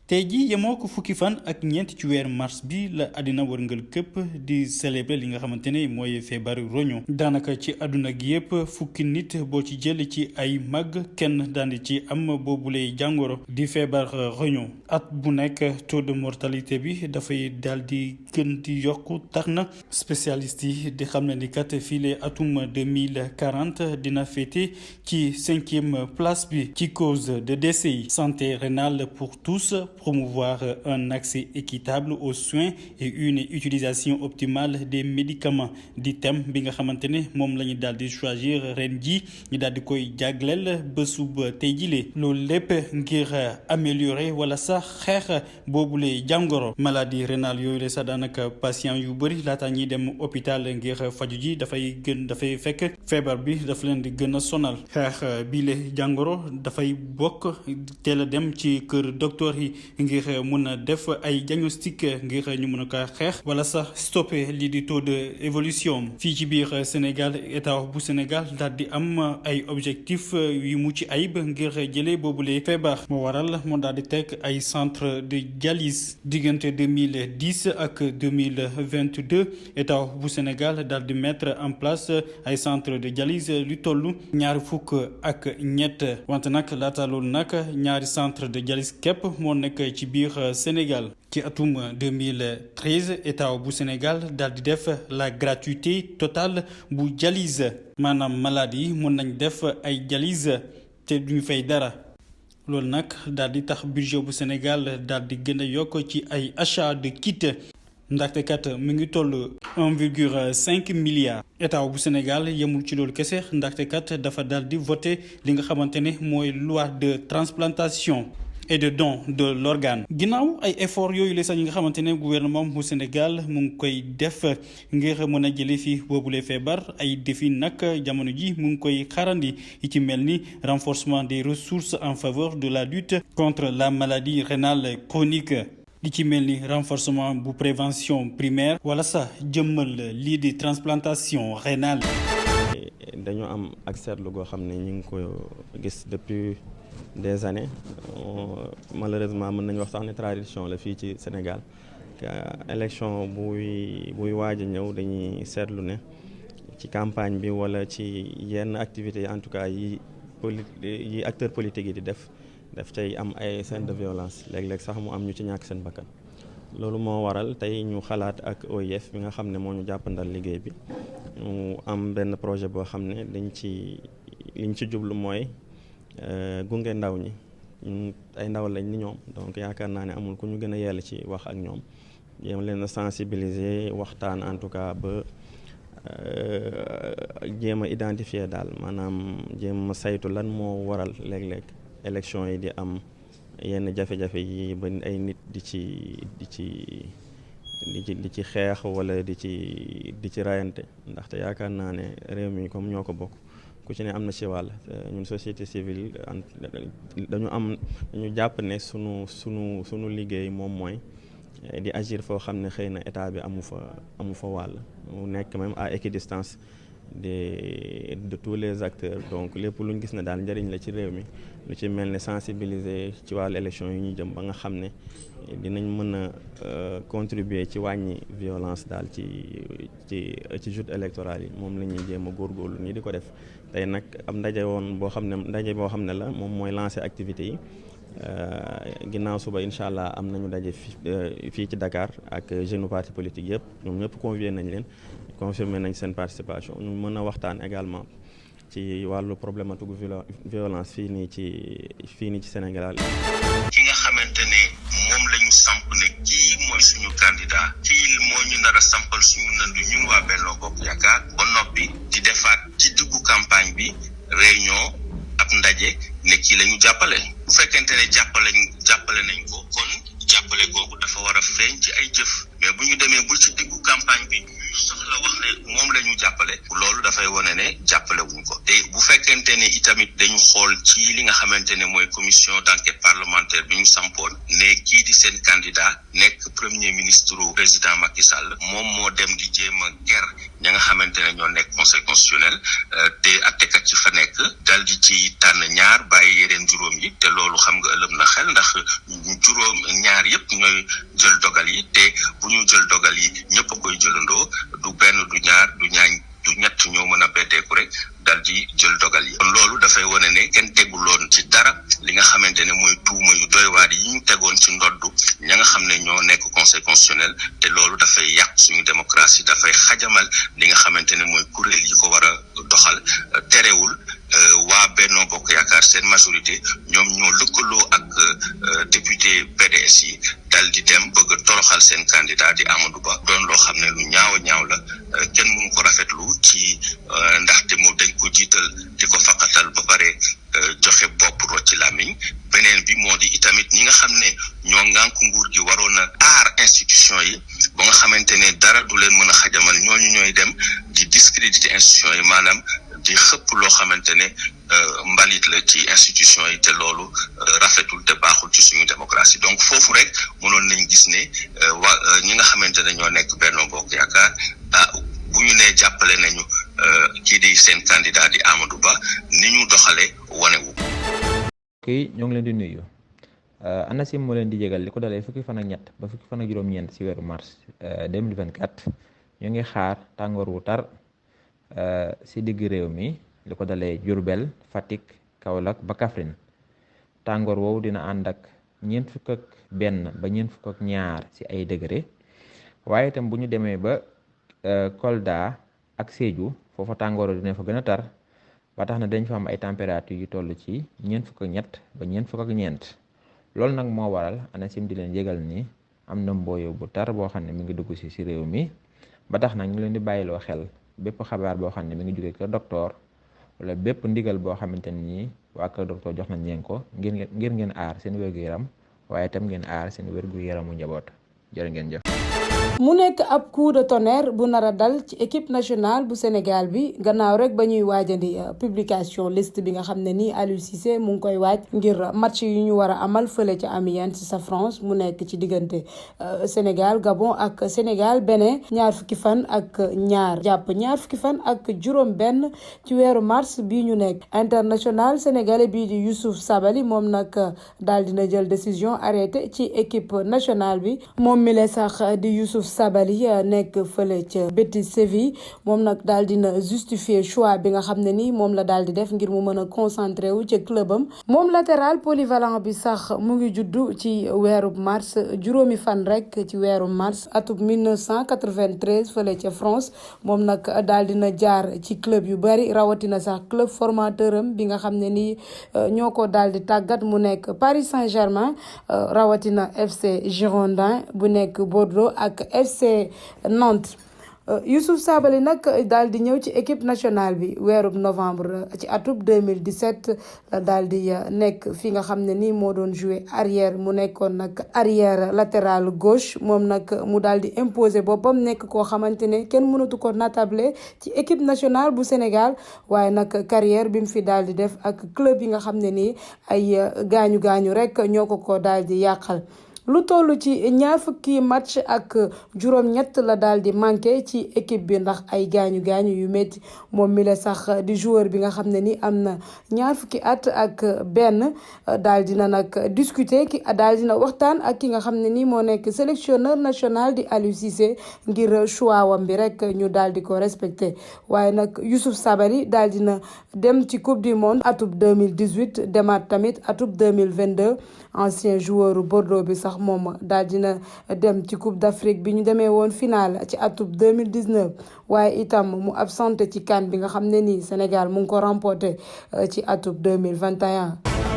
tey jii yemoo ko fukki fan ak ñeent ci weeru mars bi la àddina wërngal këpp di célébrer li nga xamante ne mooy feebaru roño daanaka ci àdduna gi yëpp fukki nit boo ci jël ci ay mag kenn daandi ci am boobule jàngoro di feebar roño at bu nekk taux de mortalité bi dafay daal di gën di yokku tax na spécialiste yi di xam ne ni kat file atum 2040 dina féete ci 5e place bi ci cause de décès yi. Santé rénale pour tous, promouvoir un accès équitable aux soins et une utilisation optimale des médicaments di thème bi nga xamante ne moom la ñu daal di choisir ren ji ñu daal di koy jagleel bésub tey jile loolu lépp ngir améliorer wala sax xeex boobule jàngoro maladie rénale yooyu la sax daanaka patient yu bëri laata ñuy dem hôpital ngir faju ji dafay fekk feebar bi dafa leen di gën a sonal xeex biile jàngoro dafay bokk teel a dem ci kër docteur yi ngir mun a def ay diagnostic ngir ñu mun a ko xeex wala sax stopper lii di taux de évolution fii ci biir Sénégal état bu Sénégal daal di am ay objectif yu mucc ayib ngir jëlee boobule feebar moo waral moo daal di teg ay centre de dialyse diggante 2010 ak 2022 état bu Sénégal daal di mettre en place ay centre de dialyse lu toll ñaari fukk ak ñett wante nag laata loolu nag ñaari centre de dialyse képp moo nekk ci biir Sénégal ci atum 2013 état bu Sénégal daal di def la gratuité totale bu dialyse maanaam malade yi mën nañ def ay dialyse te duñu fay dara loolu nag daal di tax budget bu Sénégal daal di gën a yokk ci ay achat de kit ndaxte kat mu ngi toll 1,5 milliard état bu Sénégal yemul ci loolu kese ndaxte kat dafa daal di voté li nga xamante ne mooy loi de transplantation et de don de l'organe ginnaaw ay effort yooyu la sax yi nga xamante ne gouvernement bu Sénégal mu ngi koy def ngir mën a jëlee fi boobule feebar ay défi nag jamono ji mu ngi koy xaarandi yi ci mel ni renforcement des ressources en faveur de la lutte contre la maladie rénale chronique li ci mel ni renforcement bu prévention primaire wala sax jëmmal lii di transplantation rénale. dañu am ak seetlu goo xam ne ñu ngi ko gis depuis des années malheureusement mën nañu wax sax ne tradition la fii ci Sénégal élection buy waaj a ñëw dañuy seetlu ne ci campagne bi wala ci yenn activités yi en tout cas yi acteurs politiques yi di def cay am ay scènes de violence léeg-léeg sax mu am ñu ci ñàkk seen bakkan loolu moo waral tey ñu xalaat ak OIF bi nga xam ne moo ñu jàppandal liggéey bi mu am benn projet boo xam ne liñ ci jublu mooy gunge ndaw ñi ay ndaw lañ ni ñoom donc yaakaar naa ne amul ku ñu gën a yell ci wax ak ñoom jéem leen a sensibiliser waxtaan en tout cas ba jéem a identifier daal maanaam jéem a saytu lan moo waral léeg-léeg élection yi di am yenn jafe-jafe yi ba ay nit di ci xeex wala di ci rayante ndaxte yaakaar naa ne réew mi comme ñoo ko bokk ku ci ne am na ci wàll ñun société civile dañu jàpp ne sunu liggéey moom mooy di agir foo xam ne xëy na état bi amu fa wàll mu nekk même à équidistance de tous les acteurs donc lépp lu ñu gis ne daal njëriñ la ci réew mi lu ci mel ne sensibiliser ci wàllu élection yi ñu jëm ba nga xam ne dinañ mën a contribuer ci wàññi violence daal ci joute électorale yi moom la ñuy jéem a góorgóorlu nii di ko def tey nag am ndaje boo xam ne la moom mooy lancer activités yi ginnaaw suba incha allah am nañu daje fii ci Dakar ak jeunes parti politique yëpp ñoom ñëpp convié nañ leen confirmé nañ seen participation ñu mën a waxtaan également ci wàllu problématique violence fii nii ci Sénégal. ki nga xamante ne moom la ñu samp ne kii mooy suñu candidat kii moo ñu nar a sampal suñu nandu ñun waa Benno Bokk Yaakaar ba noppi di defaat ci diggu campagne bi réunion ab ndaje ne kii la ñu jàppale bu fekkente ne jàppale nañ ko kon jàppale googu dafa war a feeñ ci ay jëf mais bu ñu demee bu ci diggu campagne bi ñu soxla wax ne moom la ñu jàppale loolu dafay wane ne jàppale wuñ ko te bu fekkee fekkente ne itamit dañu xool ci li nga xamante ne mooy commission d'enquête parlementaire bi ñu sampoon ne kii di seen candidat nekk premier ministre président Macky Sall moom moo dem di jéem a ger ña nga xamante ne ñoo nekk conseil constitutionnel te attekat ci fa nekk dal di ci tànn ñaar bàyyi yeneen juróom yi te loolu xam nga ëlëm na xel ndax juróom ñaar yëpp ñooy jël dogal yi te bu ñu jël dogal yi ñëpp a koy jëlandoo du benn du ñaar du ñett ñoo mën a beddeeku rek dal di jël dogal yi kon loolu dafay wane ne kenn teguloon ci dara li nga xamante ne mooy tuuma yu doy waar yi ñu tegoon ci ndoddu ña nga xam ne ñoo nekk conseil constitutionnel te loolu dafay yàq suñu démocratie dafay xajamal li nga xamante ne mooy kuréel yi ko war a doxal terewul waa Benno Bokk Yaakaar seen majorité ñoom ñoo lëkkaloo ak député PDS yi dal di dem bëgg a toroxal seen candidat di Amadou Ba doon loo xam ne lu ñaaw la kenn mënu ko rafetlu ci ndaxte mu dañ ko jiital di ko faqatal ba pare joxe bopp rocci làmmiñ beneen bi moo di itamit ñi nga xam ne ñoo ngànk nguur gi waroon a aar institution yi ba nga xamante ne dara du leen mën a xajamal ñooñu ñooy dem di discréditer institution yi maanaam di xëpp loo xamante ne mbalit la ci institution yi te loolu rafetul te baaxul ci suñu démocratie donc foofu rek mënoon nañ gis ne ñi nga xamante ne ñoo nekk Benno Bokk Yaakaar bu ñu nee jàppale nañu kii di seen candidat di Amadou Ba ni ñu doxale wane wu. kii ñoo ngi leen di nuyu ANACIM moo leen di jégal li ko dalee fukki fan ak ñett ba fukki fan ak juróom-ñeent ci weeru mars 2024 ñu ngi xaar tàngoor wu tar ci digg réew mi li ko dalee Diourbel Fatick Kaolack ba Kaffrine tàngoor woowu dina ànd ak 41 ba 42 ci ay degré waaye itam bu ñu demee ba Kolda ak Sédhiou foofa tàngoor dina fa gën a tar ba tax na dañ fa am ay température yu toll ci 43 ba 44 loolu nag moo waral ANACIM di leen yëgal ni am na mbooyo bu tar boo xam ne mi ngi dugg ci réew mi ba tax nag ñu leen di bàyyiloo xel bépp xabaar boo xam ne mi ngi jóge kër docteur wala bépp ndigal boo xamante ni waa kër docteur jox nañ leen ko ngir ngeen aar seen wér-gu-yaram waaye itam ngeen aar seen wér-gu-yaramu njaboot jërë ngeen jëf. mu nekk ab coup de tonnerre bu nar a dal ci équipe nationale bu Sénégal bi gannaaw rek ba ñuy waajandi publication liste bi nga xam ne nii Aliou Cissé mu ngi koy waaj ngir match yu ñu war a amal fële ca Amiens sa France mu nekk ci diggante Sénégal Gabon ak Sénégal Bénin ñaar fukki fan ak juróom benn ci weeru mars bii ñu nekk. international sénégalais bii di Youssouf Sabaly moom nag daal dina jël décision arrêté ci équipe nationale bi moom mi la sax di Youssouf Sabaly nekk fële ca Betis Séville moom nag daal dina justifier choix bi nga xam ne ni moom la daal di def ngir mu mën a concentré wu ca clubam moom latéral polyvalent bi sax mu ngi juddu ci weeru mars juróomi fan rek ci weeru mars atub 1993 fële ca France moom nag daal dina jaar ci club yu bari rawatina sax club formateur am bi nga xam ne ni ñoo ko daal di tàggat mu nekk Paris Saint-Germain rawatina FC Girondin bu nekk Bordeaux ak FC Nantes. Youssouf Sabaly nag daal di ñëw ci équipe nationale bi weerub novembre ci atub 2017 la daal di nekk fi nga xam ne nii moo doon jouer arrière mu nekkoon nag arrière latéral gauche moom nag mu daal di imposer boppam nekk koo xamante ne kenn mënatu ko natable ci équipe nationale bu Sénégal waaye nag carrière bi mu fi daal di def ak club yi nga xam ne nii ay gaañu rek ñoo ko daal di yàqal. lu toll ci ñaar fukki match ak juróom-ñett la daal di manqué ci équipe bi ndax ay gaañu yu métti moom mi la sax di joueur bi nga xam ne ni am na ñaar fukki at ak benn daal dina nag discuter daal dina waxtaan ak ki nga xam ne ni moo nekk sélectionneur national di Aliou Cissé ngir choix wam bi rek ñu daal di ko respecté waaye nag Youssouf Sabaly daal dina dem ci coupe du monde atub 2018 demaat tamit atub 2022 ancien joueur Bordeaux bi sax moom daal dina dem ci coupe d'Afrique bi ñu demee woon finale ci atub 2019 waaye itam mu absenté ci CAN bi nga xam ne nii Sénégal mu ngi ko remporté ci atub 2021